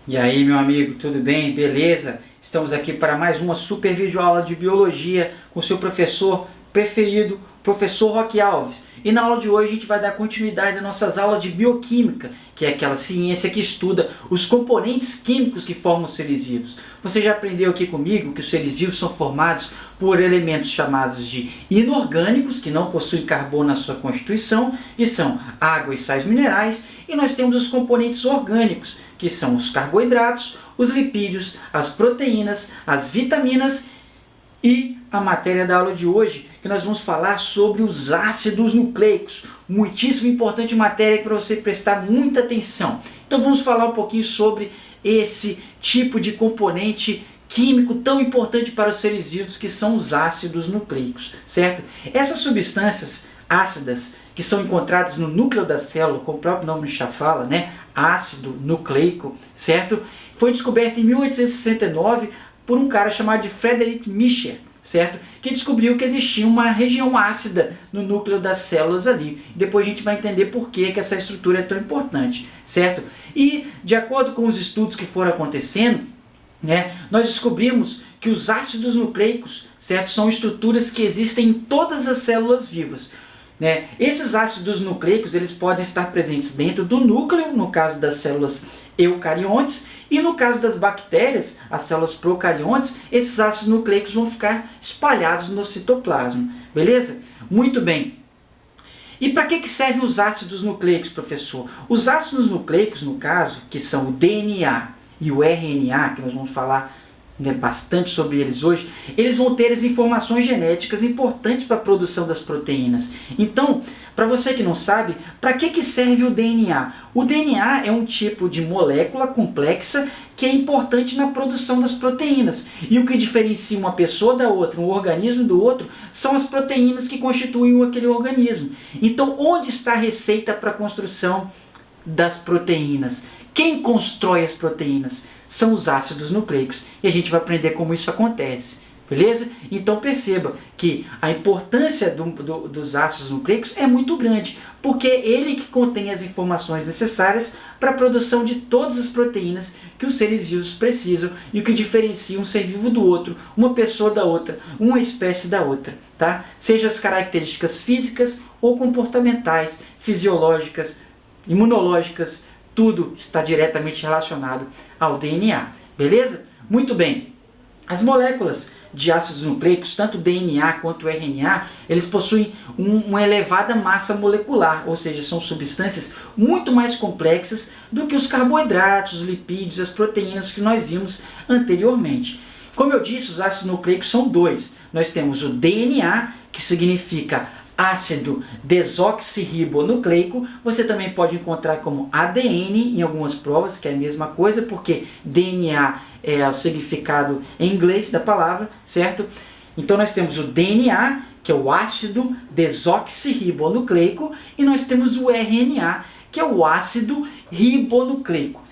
E aí, meu amigo, tudo bem? Beleza? Estamos aqui para mais uma super videoaula de biologia com seu professor preferido, professor Roque Alves. E na aula de hoje a gente vai dar continuidade às nossas aulas de bioquímica, que é aquela ciência que estuda os componentes químicos que formam os seres vivos. Você já aprendeu aqui comigo que os seres vivos são formados por elementos chamados de inorgânicos, que não possuem carbono na sua constituição, que são água e sais minerais, e nós temos os componentes orgânicos, que são os carboidratos, os lipídios, as proteínas, as vitaminas e a matéria da aula de hoje, que nós vamos falar sobre os ácidos nucleicos. Muitíssimo importante matéria para você prestar muita atenção. Então vamos falar um pouquinho sobre esse tipo de componente químico tão importante para os seres vivos, que são os ácidos nucleicos, certo? Essas substâncias ácidas que são encontradas no núcleo da célula, como o próprio nome já fala, né? Ácido nucleico, certo? Foi descoberto em 1869 por um cara chamado de Friedrich Miescher, certo? Que descobriu que existia uma região ácida no núcleo das células ali. Depois a gente vai entender por que essa estrutura é tão importante, certo? E de acordo com os estudos que foram acontecendo, né, nós descobrimos que os ácidos nucleicos, certo, são estruturas que existem em todas as células vivas. Né? Esses ácidos nucleicos eles podem estar presentes dentro do núcleo, no caso das células eucariontes, e no caso das bactérias, as células procariontes, esses ácidos nucleicos vão ficar espalhados no citoplasma. Beleza? Muito bem. E para que servem os ácidos nucleicos, professor? Os ácidos nucleicos, no caso, que são o DNA e o RNA, que nós vamos falar bastante sobre eles hoje, eles vão ter as informações genéticas importantes para a produção das proteínas. Então, para você que não sabe, para que serve o DNA? O DNA é um tipo de molécula complexa que é importante na produção das proteínas. E o que diferencia uma pessoa da outra, um organismo do outro, são as proteínas que constituem aquele organismo. Então, onde está a receita para a construção das proteínas? Quem constrói as proteínas? São os ácidos nucleicos. E a gente vai aprender como isso acontece. Beleza? Então perceba que a importância dos ácidos nucleicos é muito grande, porque é ele que contém as informações necessárias para a produção de todas as proteínas que os seres vivos precisam e o que diferencia um ser vivo do outro, uma pessoa da outra, uma espécie da outra. Tá? Seja as características físicas ou comportamentais, fisiológicas, imunológicas, tudo está diretamente relacionado ao DNA. Beleza? Muito bem. As moléculas de ácidos nucleicos, tanto o DNA quanto o RNA, eles possuem uma elevada massa molecular, ou seja, são substâncias muito mais complexas do que os carboidratos, os lipídios, as proteínas que nós vimos anteriormente. Como eu disse, os ácidos nucleicos são dois. Nós temos o DNA, que significa ácido desoxirribonucleico. Você também pode encontrar como ADN em algumas provas, que é a mesma coisa, porque DNA é o significado em inglês da palavra, certo? Então nós temos o DNA, que é o ácido desoxirribonucleico, e nós temos o RNA, que é o ácido ribonucleico.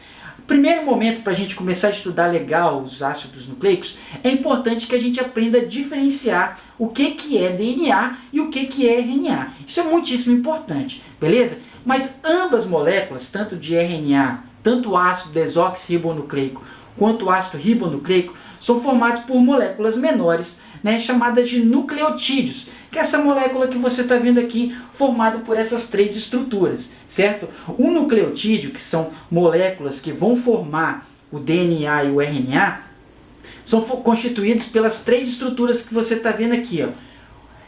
Primeiro momento para a gente começar a estudar legal os ácidos nucleicos, é importante que a gente aprenda a diferenciar o que é DNA e o que é RNA. Isso é muitíssimo importante, beleza? Mas ambas moléculas, tanto de RNA, tanto o ácido desoxirribonucleico quanto o ácido ribonucleico, são formados por moléculas menores, né, chamadas de nucleotídeos, que é essa molécula que você está vendo aqui, formada por essas três estruturas, certo? O nucleotídeo, que são moléculas que vão formar o DNA e o RNA, são constituídos pelas três estruturas que você está vendo aqui, ó.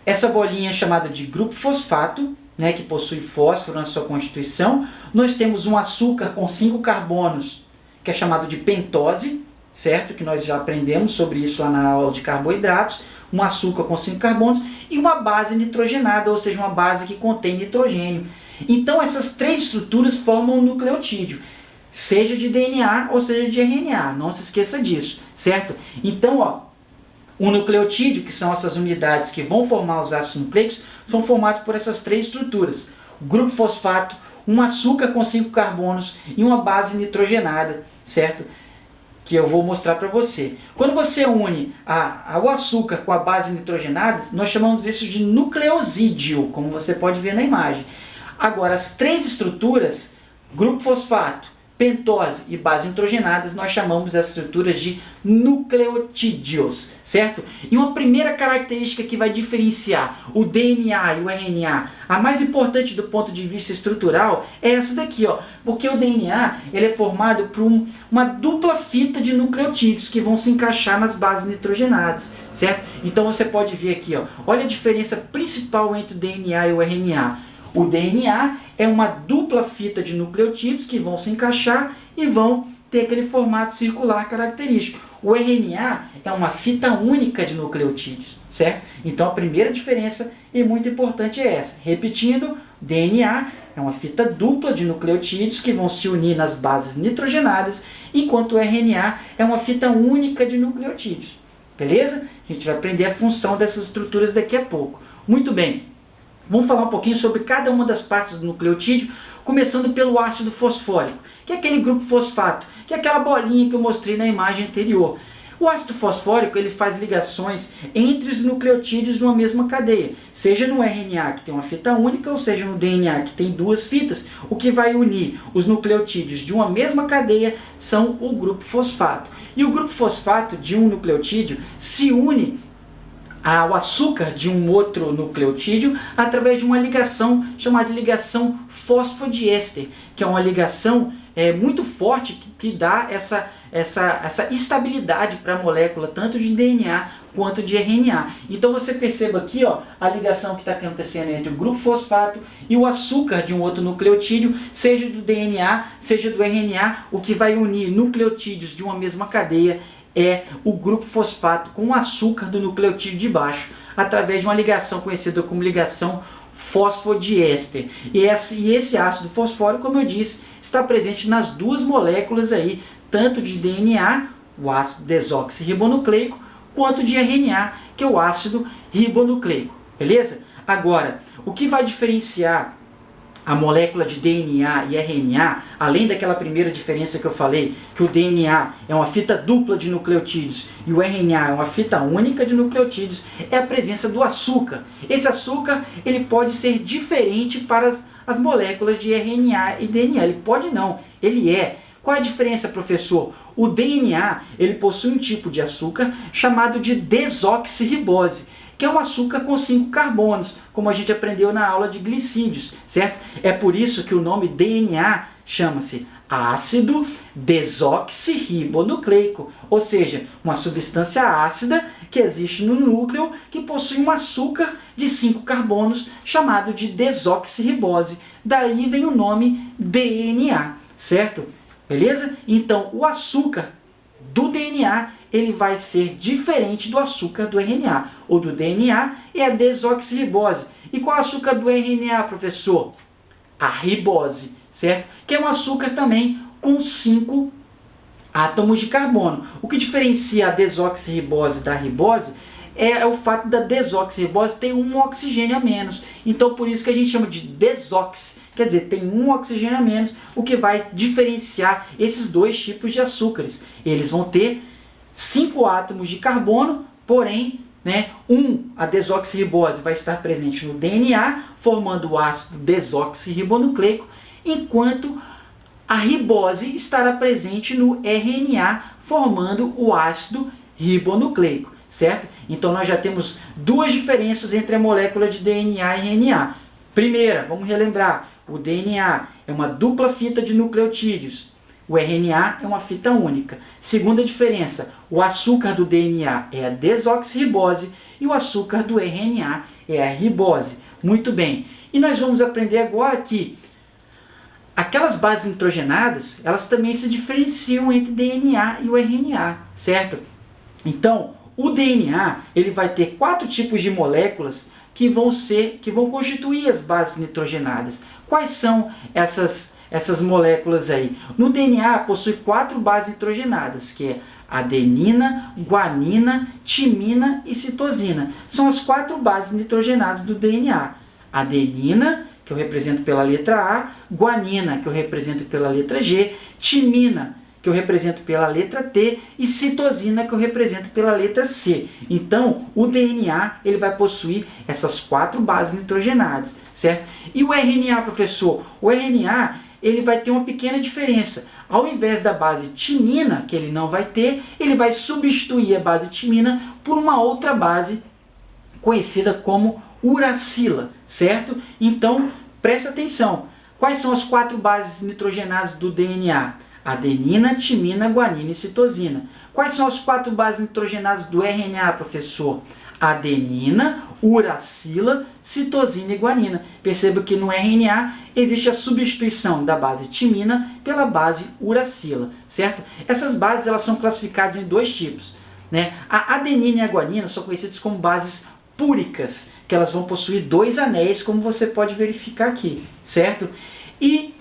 Essa bolinha é chamada de grupo fosfato, né, que possui fósforo na sua constituição. Nós temos um açúcar com 5 carbonos, que é chamado de pentose, certo? Que nós já aprendemos sobre isso lá na aula de carboidratos. Um açúcar com 5 carbonos e uma base nitrogenada, ou seja, uma base que contém nitrogênio. Então essas três estruturas formam um nucleotídeo, seja de DNA ou seja de RNA, não se esqueça disso, certo? Então, ó, o nucleotídeo, que são essas unidades que vão formar os ácidos nucleicos, são formados por essas três estruturas: o grupo fosfato, um açúcar com 5 carbonos e uma base nitrogenada, certo? Que eu vou mostrar para você. Quando você une o açúcar com a base nitrogenada, nós chamamos isso de nucleosídeo, como você pode ver na imagem. Agora, as três estruturas, grupo fosfato, pentose e bases nitrogenadas, nós chamamos as estruturas de nucleotídeos, certo? E uma primeira característica que vai diferenciar o DNA e o RNA, a mais importante do ponto de vista estrutural, é essa daqui, ó, porque o DNA ele é formado por uma dupla fita de nucleotídeos que vão se encaixar nas bases nitrogenadas, certo? Então você pode ver aqui, ó, olha a diferença principal entre o DNA e o RNA. O DNA é uma dupla fita de nucleotídeos que vão se encaixar e vão ter aquele formato circular característico. O RNA é uma fita única de nucleotídeos, certo? Então a primeira diferença e muito importante é essa. Repetindo, DNA é uma fita dupla de nucleotídeos que vão se unir nas bases nitrogenadas, enquanto o RNA é uma fita única de nucleotídeos. Beleza? A gente vai aprender a função dessas estruturas daqui a pouco. Muito bem. Vamos falar um pouquinho sobre cada uma das partes do nucleotídeo, começando pelo ácido fosfórico, que é aquele grupo fosfato, que é aquela bolinha que eu mostrei na imagem anterior. O ácido fosfórico ele faz ligações entre os nucleotídeos de uma mesma cadeia, seja no RNA, que tem uma fita única, ou seja no DNA, que tem duas fitas. O que vai unir os nucleotídeos de uma mesma cadeia são o grupo fosfato. E o grupo fosfato de um nucleotídeo se une ao açúcar de um outro nucleotídeo através de uma ligação chamada de ligação fosfodiéster, que é uma ligação muito forte que dá essa estabilidade para a molécula, tanto de DNA quanto de RNA. Então você perceba aqui, ó, a ligação que está acontecendo entre o grupo fosfato e o açúcar de um outro nucleotídeo, seja do DNA, seja do RNA. O que vai unir nucleotídeos de uma mesma cadeia é o grupo fosfato com o açúcar do nucleotídeo de baixo, através de uma ligação conhecida como ligação fosfodiéster. E esse ácido fosfórico, como eu disse, está presente nas duas moléculas aí, tanto de DNA, o ácido desoxirribonucleico, quanto de RNA, que é o ácido ribonucleico. Beleza? Agora, o que vai diferenciar a molécula de DNA e RNA, além daquela primeira diferença que eu falei, que o DNA é uma fita dupla de nucleotídeos e o RNA é uma fita única de nucleotídeos, é a presença do açúcar. Esse açúcar ele pode ser diferente para as moléculas de RNA e DNA. Ele pode não, ele é. Qual é a diferença, professor? O DNA ele possui um tipo de açúcar chamado de desoxirribose, que é um açúcar com 5 carbonos, como a gente aprendeu na aula de glicídios, certo? É por isso que o nome DNA chama-se ácido desoxirribonucleico, ou seja, uma substância ácida que existe no núcleo que possui um açúcar de 5 carbonos chamado de desoxirribose. Daí vem o nome DNA, certo? Beleza? Então, o açúcar do DNA ele vai ser diferente do açúcar do RNA. O do DNA é a desoxirribose. E qual é o açúcar do RNA, professor? A ribose, certo? Que é um açúcar também com 5 átomos de carbono. O que diferencia a desoxirribose da ribose é o fato da desoxirribose ter um oxigênio a menos. Então, por isso que a gente chama de desox. Quer dizer, tem um oxigênio a menos, o que vai diferenciar esses dois tipos de açúcares. Eles vão ter 5 átomos de carbono, porém, a desoxirribose vai estar presente no DNA, formando o ácido desoxirribonucleico, enquanto a ribose estará presente no RNA, formando o ácido ribonucleico, certo? Então nós já temos duas diferenças entre a molécula de DNA e RNA. Primeira, vamos relembrar, o DNA é uma dupla fita de nucleotídeos. O RNA é uma fita única. Segunda diferença, o açúcar do DNA é a desoxirribose e o açúcar do RNA é a ribose. Muito bem. E nós vamos aprender agora que aquelas bases nitrogenadas, elas também se diferenciam entre DNA e o RNA, certo? Então, o DNA ele vai ter 4 tipos de moléculas que vão constituir as bases nitrogenadas. Quais são essas moléculas aí? No DNA possui 4 bases nitrogenadas, que é adenina, guanina, timina e citosina. São as 4 bases nitrogenadas do DNA. Adenina, que eu represento pela letra A, guanina, que eu represento pela letra G, timina, que eu represento pela letra T, e citosina, que eu represento pela letra C. Então, o DNA ele vai possuir essas 4 bases nitrogenadas, certo? E o RNA, professor? O RNA ele vai ter uma pequena diferença. Ao invés da base timina, que ele não vai ter, ele vai substituir a base timina por uma outra base conhecida como uracila, certo? Então, presta atenção. Quais são as 4 bases nitrogenadas do DNA? Adenina, timina, guanina e citosina. Quais são as 4 bases nitrogenadas do RNA, professor? Adenina, uracila, citosina e guanina. Perceba que no RNA existe a substituição da base timina pela base uracila, certo? Essas bases elas são classificadas em 2 tipos, né? A adenina e a guanina são conhecidas como bases púricas, que elas vão possuir 2 anéis, como você pode verificar aqui, certo? E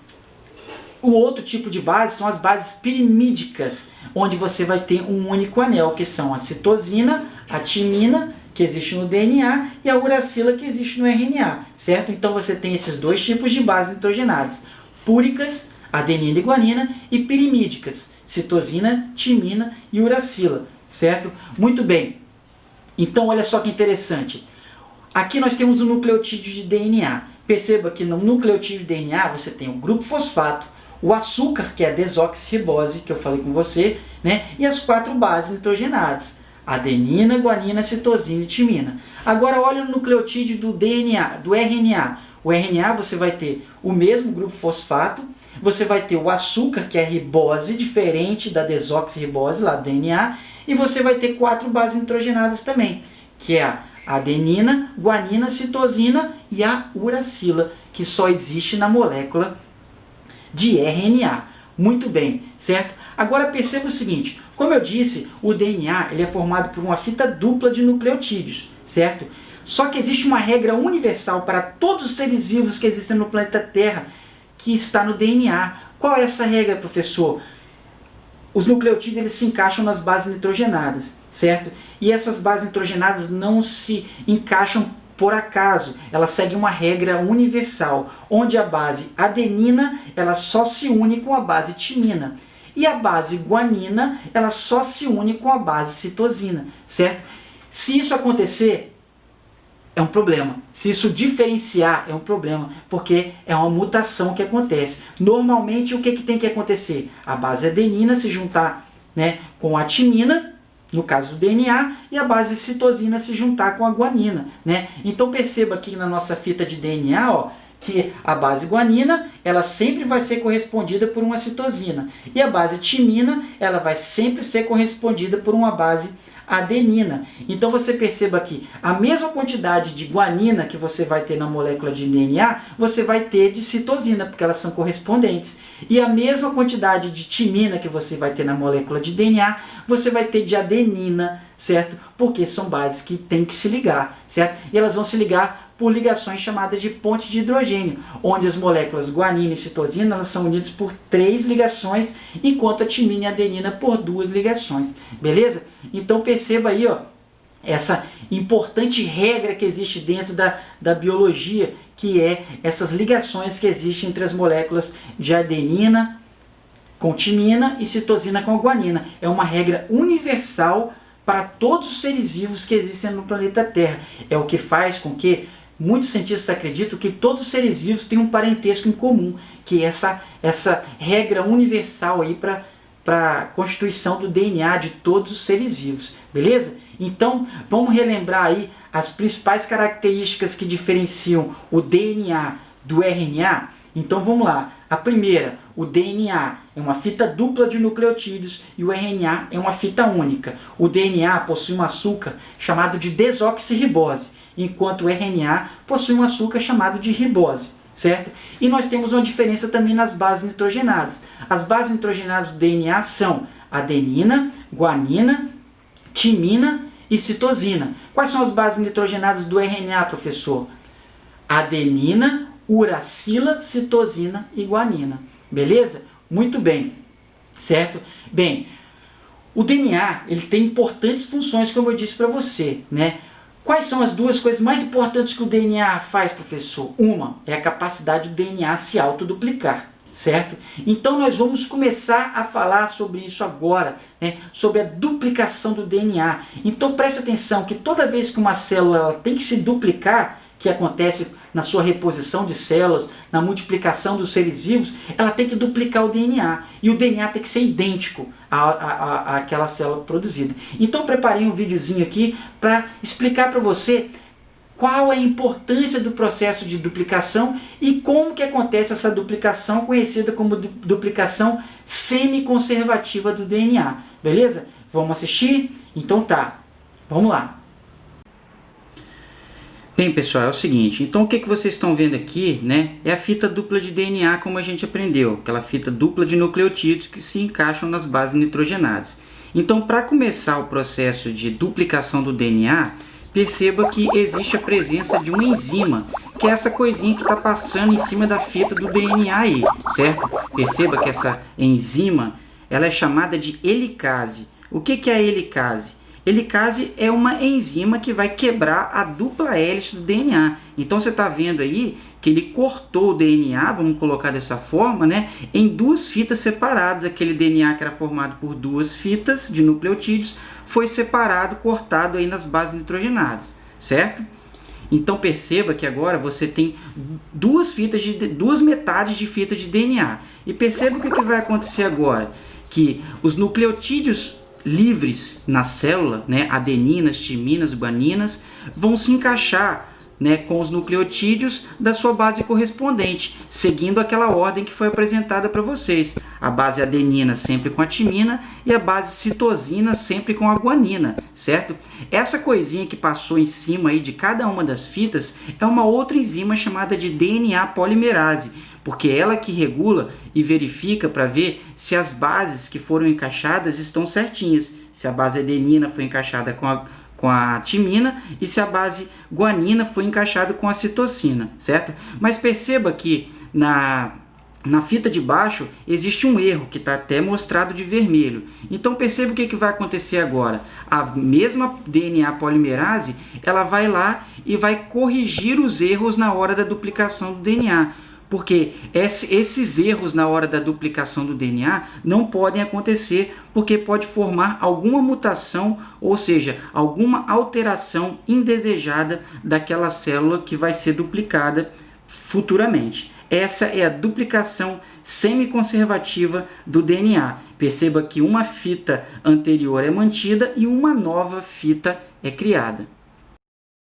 o outro tipo de base são as bases pirimídicas, onde você vai ter um único anel, que são a citosina, a timina, que existe no DNA, e a uracila, que existe no RNA, certo? Então você tem esses 2 tipos de bases nitrogenadas, púricas, adenina e guanina, e pirimídicas, citosina, timina e uracila, certo? Muito bem. Então olha só que interessante. Aqui nós temos o nucleotídeo de DNA. Perceba que no nucleotídeo de DNA você tem o grupo fosfato, o açúcar, que é a desoxirribose, que eu falei com você, né? E as 4 bases nitrogenadas, adenina, guanina, citosina e timina. Agora olha o nucleotídeo do DNA, do RNA. O RNA você vai ter o mesmo grupo fosfato, você vai ter o açúcar, que é ribose, diferente da desoxirribose, lá do DNA, e você vai ter 4 bases nitrogenadas também, que é a adenina, guanina, citosina e a uracila, que só existe na molécula de RNA. Muito bem, certo? Agora perceba o seguinte, como eu disse, o DNA ele é formado por uma fita dupla de nucleotídeos, certo? Só que existe uma regra universal para todos os seres vivos que existem no planeta Terra, que está no DNA. Qual é essa regra, professor? Os nucleotídeos eles se encaixam nas bases nitrogenadas, certo? E essas bases nitrogenadas não se encaixam por acaso, elas seguem uma regra universal, onde a base adenina ela só se une com a base timina. E a base guanina ela só se une com a base citosina, certo? Se isso acontecer, é um problema. Se isso diferenciar, é um problema, porque é uma mutação que acontece. Normalmente, o que tem que acontecer? A base adenina se juntar, né, com a timina, no caso do DNA, e a base citosina se juntar com a guanina, né? Então perceba aqui na nossa fita de DNA, ó, que a base guanina ela sempre vai ser correspondida por uma citosina, e a base timina ela vai sempre ser correspondida por uma base adenina. Então você perceba que a mesma quantidade de guanina que você vai ter na molécula de DNA, você vai ter de citosina, porque elas são correspondentes. E a mesma quantidade de timina que você vai ter na molécula de DNA, você vai ter de adenina, certo? Porque são bases que têm que se ligar, certo? E elas vão se ligar por ligações chamadas de ponte de hidrogênio, onde as moléculas guanina e citosina elas são unidas por 3 ligações, enquanto a timina e a adenina por 2 ligações. Beleza? Então perceba aí, ó, essa importante regra que existe dentro da biologia, que é essas ligações que existem entre as moléculas de adenina com timina e citosina com guanina. É uma regra universal para todos os seres vivos que existem no planeta Terra. É o que faz com que muitos cientistas acreditam que todos os seres vivos têm um parentesco em comum, que é essa regra universal aí para a constituição do DNA de todos os seres vivos. Beleza? Então, vamos relembrar aí as principais características que diferenciam o DNA do RNA. Então, vamos lá. A primeira, o DNA é uma fita dupla de nucleotídeos e o RNA é uma fita única. O DNA possui um açúcar chamado de desoxirribose, enquanto o RNA possui um açúcar chamado de ribose, certo? E nós temos uma diferença também nas bases nitrogenadas. As bases nitrogenadas do DNA são adenina, guanina, timina e citosina. Quais são as bases nitrogenadas do RNA, professor? Adenina, uracila, citosina e guanina. Beleza? Muito bem. Certo? Bem, o DNA ele tem importantes funções, como eu disse para você, né? Quais são as 2 coisas mais importantes que o DNA faz, professor? Uma é a capacidade do DNA se autoduplicar, certo? Então nós vamos começar a falar sobre isso agora, né? Sobre a duplicação do DNA. Então preste atenção que toda vez que uma célula ela tem que se duplicar, que acontece na sua reposição de células, na multiplicação dos seres vivos, ela tem que duplicar o DNA. E o DNA tem que ser idêntico àquela célula produzida. Então eu preparei um videozinho aqui para explicar para você qual é a importância do processo de duplicação e como que acontece essa duplicação, conhecida como duplicação semi-conservativa do DNA. Beleza? Vamos assistir? Então tá, vamos lá. Bem, pessoal, é o seguinte, então o que vocês estão vendo aqui, né, é a fita dupla de DNA, como a gente aprendeu, aquela fita dupla de nucleotídeos que se encaixam nas bases nitrogenadas. Então, para começar o processo de duplicação do DNA, perceba que existe a presença de uma enzima, que é essa coisinha que está passando em cima da fita do DNA aí, certo? Perceba que essa enzima, ela é chamada de helicase. O que é a helicase? Helicase é uma enzima que vai quebrar a dupla hélice do DNA. Então você está vendo aí que ele cortou o DNA, vamos colocar dessa forma, né, em duas fitas separadas. Aquele DNA que era formado por duas fitas de nucleotídeos foi separado, cortado aí nas bases nitrogenadas, certo? Então perceba que agora você tem duas metades de fita de DNA. E perceba o que vai acontecer agora, que os nucleotídeos livres na célula, né, adeninas, timinas, guaninas, vão se encaixar, né, com os nucleotídeos da sua base correspondente, seguindo aquela ordem que foi apresentada para vocês. A base adenina sempre com a timina e a base citosina sempre com a guanina, certo? Essa coisinha que passou em cima aí de cada uma das fitas é uma outra enzima chamada de DNA polimerase, porque é ela que regula e verifica para ver se as bases que foram encaixadas estão certinhas, se a base adenina foi encaixada com a timina e se a base guanina foi encaixada com a citosina, certo? Mas perceba que na fita de baixo existe um erro que está até mostrado de vermelho. Então perceba o que vai acontecer agora. A mesma DNA polimerase, ela vai lá e vai corrigir os erros na hora da duplicação do DNA. Porque esses erros na hora da duplicação do DNA não podem acontecer, porque pode formar alguma mutação, ou seja, alguma alteração indesejada daquela célula que vai ser duplicada futuramente. Essa é a duplicação semi-conservativa do DNA. Perceba que uma fita anterior é mantida e uma nova fita é criada.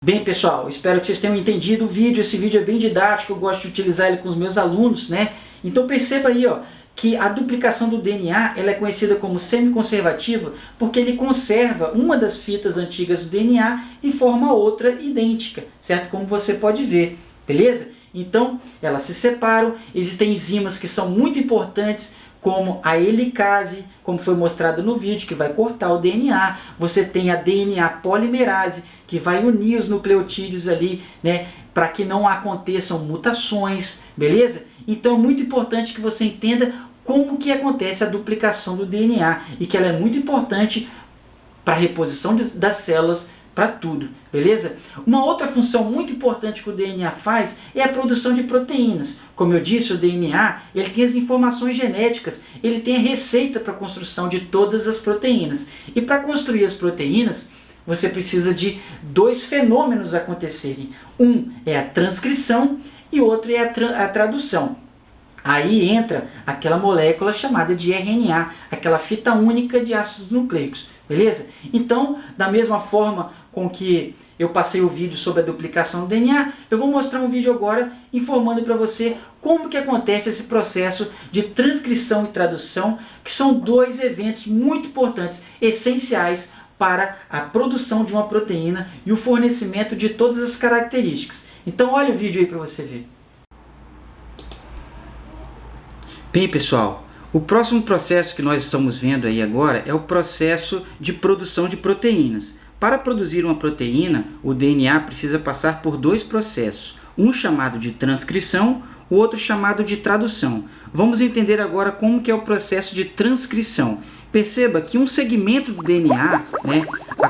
Bem, pessoal, espero que vocês tenham entendido o vídeo. Esse vídeo é bem didático, eu gosto de utilizar ele com os meus alunos, né? Então perceba aí, ó, que a duplicação do DNA ela é conhecida como semi-conservativa porque ele conserva uma das fitas antigas do DNA e forma outra idêntica, certo? Como você pode ver, beleza? Então, elas se separam, existem enzimas que são muito importantes, como a helicase, como foi mostrado no vídeo, que vai cortar o DNA. Você tem a DNA polimerase, que vai unir os nucleotídeos ali, né, para que não aconteçam mutações, beleza? Então é muito importante que você entenda como que acontece a duplicação do DNA e que ela é muito importante para a reposição das células, para tudo, beleza? Uma outra função muito importante que o DNA faz é a produção de proteínas. Como eu disse, o DNA ele tem as informações genéticas, ele tem a receita para a construção de todas as proteínas. E para construir as proteínas, você precisa de dois fenômenos acontecerem. Um é a transcrição e outro é a tradução. Aí entra aquela molécula chamada de RNA, aquela fita única de ácidos nucleicos, beleza? Então, da mesma forma com que eu passei o vídeo sobre a duplicação do DNA, eu vou mostrar um vídeo agora informando para você como que acontece esse processo de transcrição e tradução, que são dois eventos muito importantes, essenciais para a produção de uma proteína e o fornecimento de todas as características. Então olha o vídeo aí para você ver. Bem, pessoal, o próximo processo que nós estamos vendo aí agora é o processo de produção de proteínas. Para produzir uma proteína, o DNA precisa passar por dois processos, um chamado de transcrição, o outro chamado de tradução. Vamos entender agora como que é o processo de transcrição. Perceba que um segmento do DNA, né,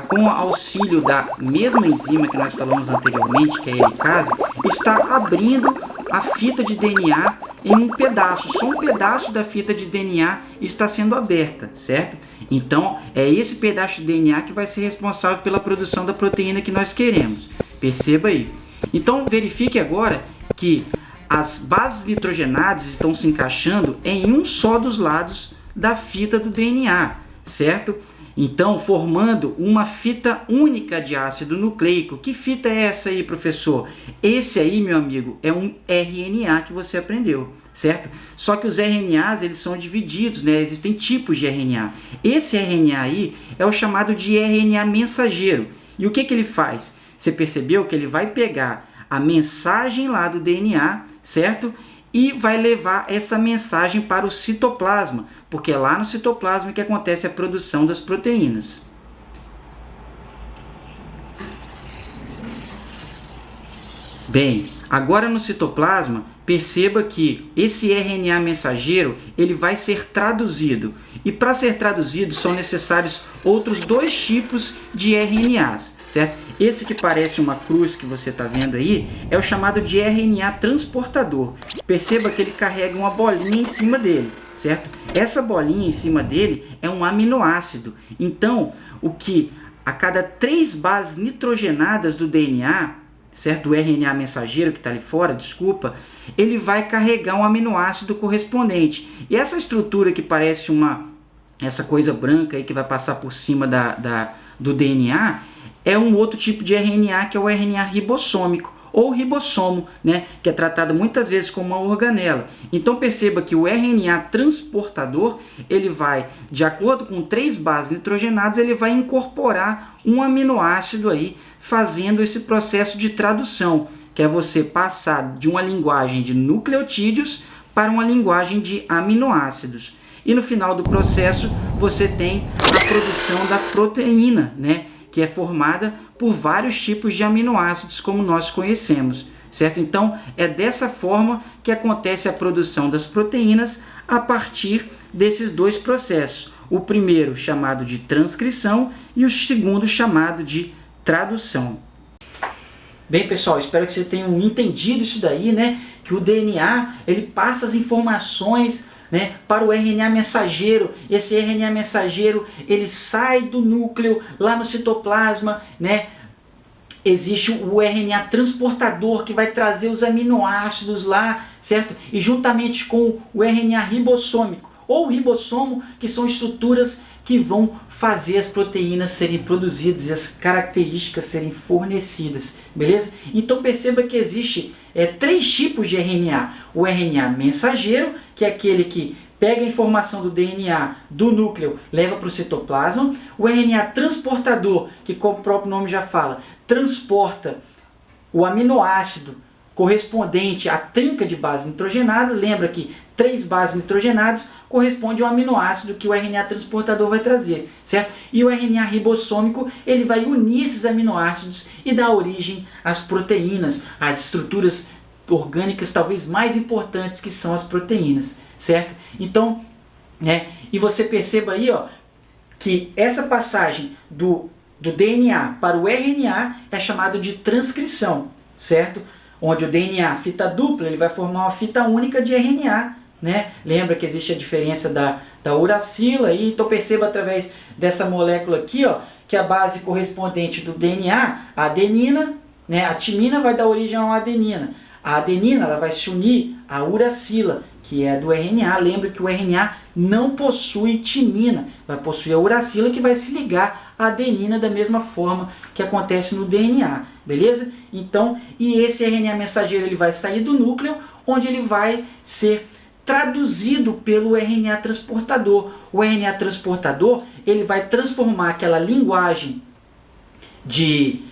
com o auxílio da mesma enzima que nós falamos anteriormente, que é a helicase, está abrindo a fita de DNA em um pedaço. Só um pedaço da fita de DNA está sendo aberta, certo? Então, é esse pedaço de DNA que vai ser responsável pela produção da proteína que nós queremos. Perceba aí. Então verifique agora que as bases nitrogenadas estão se encaixando em um só dos lados da fita do DNA, certo? Então, formando uma fita única de ácido nucleico. Que fita é essa aí, professor? Esse aí, meu amigo, é um RNA que você aprendeu, certo? Só que os RNAs, eles são divididos, né? Existem tipos de RNA. Esse RNA aí é o chamado de RNA mensageiro. E o que ele faz? Você percebeu que ele vai pegar a mensagem lá do DNA, certo? E vai levar essa mensagem para o citoplasma, porque é lá no citoplasma que acontece a produção das proteínas. Bem, agora no citoplasma, perceba que esse RNA mensageiro ele vai ser traduzido. E para ser traduzido são necessários outros dois tipos de RNAs, certo? Esse que parece uma cruz que você está vendo aí é o chamado de RNA transportador. Perceba que ele carrega uma bolinha em cima dele, certo? Essa bolinha em cima dele é um aminoácido. Então, a cada 3 bases nitrogenadas do DNA, certo? Do RNA mensageiro que está ali fora, desculpa, ele vai carregar um aminoácido correspondente. E essa estrutura que parece essa coisa branca aí que vai passar por cima do DNA é um outro tipo de RNA, que é o RNA ribossômico, ou ribossomo, né, que é tratado muitas vezes como uma organela. Então perceba que o RNA transportador, ele vai, de acordo com 3 bases nitrogenadas, ele vai incorporar um aminoácido aí, fazendo esse processo de tradução, que é você passar de uma linguagem de nucleotídeos para uma linguagem de aminoácidos. E no final do processo você tem a produção da proteína, né, que é formada por vários tipos de aminoácidos, como nós conhecemos, certo? Então, é dessa forma que acontece a produção das proteínas a partir desses 2 processos. O primeiro chamado de transcrição e o segundo chamado de tradução. Bem, pessoal, espero que vocês tenham entendido isso daí, né? Que o DNA, ele passa as informações, né, para o RNA mensageiro. Esse RNA mensageiro ele sai do núcleo lá no citoplasma, né? Existe o RNA transportador que vai trazer os aminoácidos lá, certo? E juntamente com o RNA ribossômico ou ribossomo, que são estruturas que vão fazer as proteínas serem produzidas e as características serem fornecidas, beleza? Então perceba que existe 3 tipos de RNA. O RNA mensageiro, que é aquele que pega a informação do DNA do núcleo, leva para o citoplasma. O RNA transportador, que como o próprio nome já fala, transporta o aminoácido correspondente à trinca de bases nitrogenadas. Lembra que 3 bases nitrogenadas correspondem ao aminoácido que o RNA transportador vai trazer, certo? E o RNA ribossômico, ele vai unir esses aminoácidos e dar origem às proteínas, às estruturas orgânicas talvez mais importantes, que são as proteínas, certo? Então, e você perceba aí, ó, que essa passagem do DNA para o RNA é chamado de transcrição, certo? Onde o DNA, fita dupla, ele vai formar uma fita única de RNA, né? Lembra que existe a diferença da uracila aí, então perceba através dessa molécula aqui, ó, que a base correspondente do DNA, a adenina, né? A timina vai dar origem a uma adenina. A adenina ela vai se unir à uracila, que é do RNA. Lembra que o RNA não possui timina, vai possuir a uracila, que vai se ligar à adenina da mesma forma que acontece no DNA, beleza? Então, e esse RNA mensageiro ele vai sair do núcleo, onde ele vai ser traduzido pelo RNA transportador. O RNA transportador ele vai transformar aquela linguagem de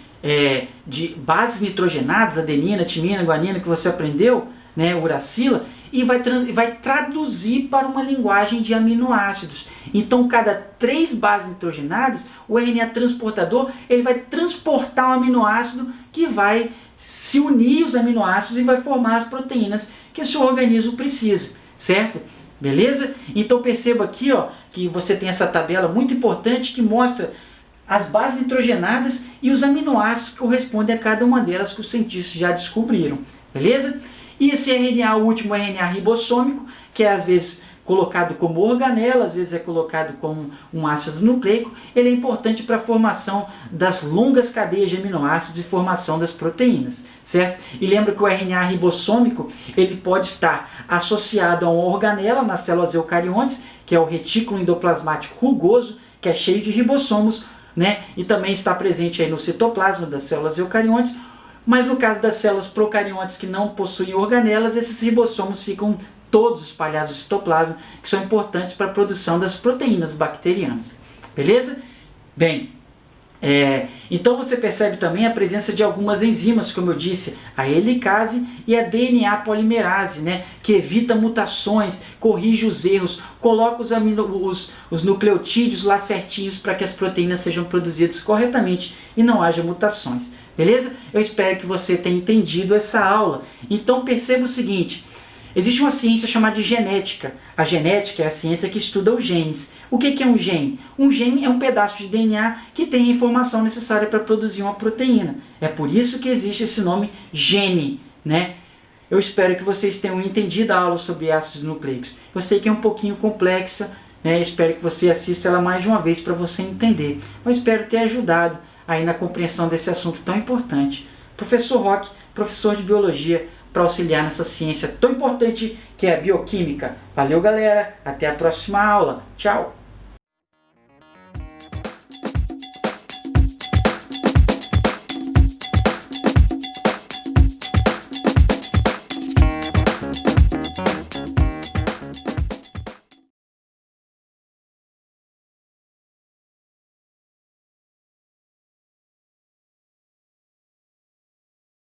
bases nitrogenadas, adenina, timina, guanina, que você aprendeu, né, uracila, e vai traduzir para uma linguagem de aminoácidos. Então, cada 3 bases nitrogenadas, o RNA transportador ele vai transportar um aminoácido que vai se unir os aminoácidos e vai formar as proteínas que o seu organismo precisa, certo? Beleza? Então perceba aqui, ó, que você tem essa tabela muito importante que mostra as bases nitrogenadas e os aminoácidos que correspondem a cada uma delas, que os cientistas já descobriram, beleza? E esse RNA, o último RNA ribossômico, que é às vezes colocado como organela, às vezes é colocado como um ácido nucleico, ele é importante para a formação das longas cadeias de aminoácidos e formação das proteínas, certo? E lembra que o RNA ribossômico, ele pode estar associado a uma organela nas células eucariontes, que é o retículo endoplasmático rugoso, que é cheio de ribossomos, né? E também está presente aí no citoplasma das células eucariontes, mas no caso das células procariontes que não possuem organelas, esses ribossomos ficam todos espalhados no citoplasma, que são importantes para a produção das proteínas bacterianas. Beleza? Bem, então você percebe também a presença de algumas enzimas, como eu disse, a helicase e a DNA polimerase, né, que evita mutações, corrige os erros, coloca os nucleotídeos lá certinhos para que as proteínas sejam produzidas corretamente e não haja mutações. Beleza? Eu espero que você tenha entendido essa aula. Então perceba o seguinte: existe uma ciência chamada de genética. A genética é a ciência que estuda os genes. O que é um gene? Um gene é um pedaço de DNA que tem a informação necessária para produzir uma proteína. É por isso que existe esse nome gene, né? Eu espero que vocês tenham entendido a aula sobre ácidos nucleicos. Eu sei que é um pouquinho complexa, né? Espero que você assista ela mais de uma vez para você entender. Eu espero ter ajudado aí na compreensão desse assunto tão importante. Professor Roque, professor de biologia, para auxiliar nessa ciência tão importante que é a bioquímica. Valeu, galera. Até a próxima aula. Tchau.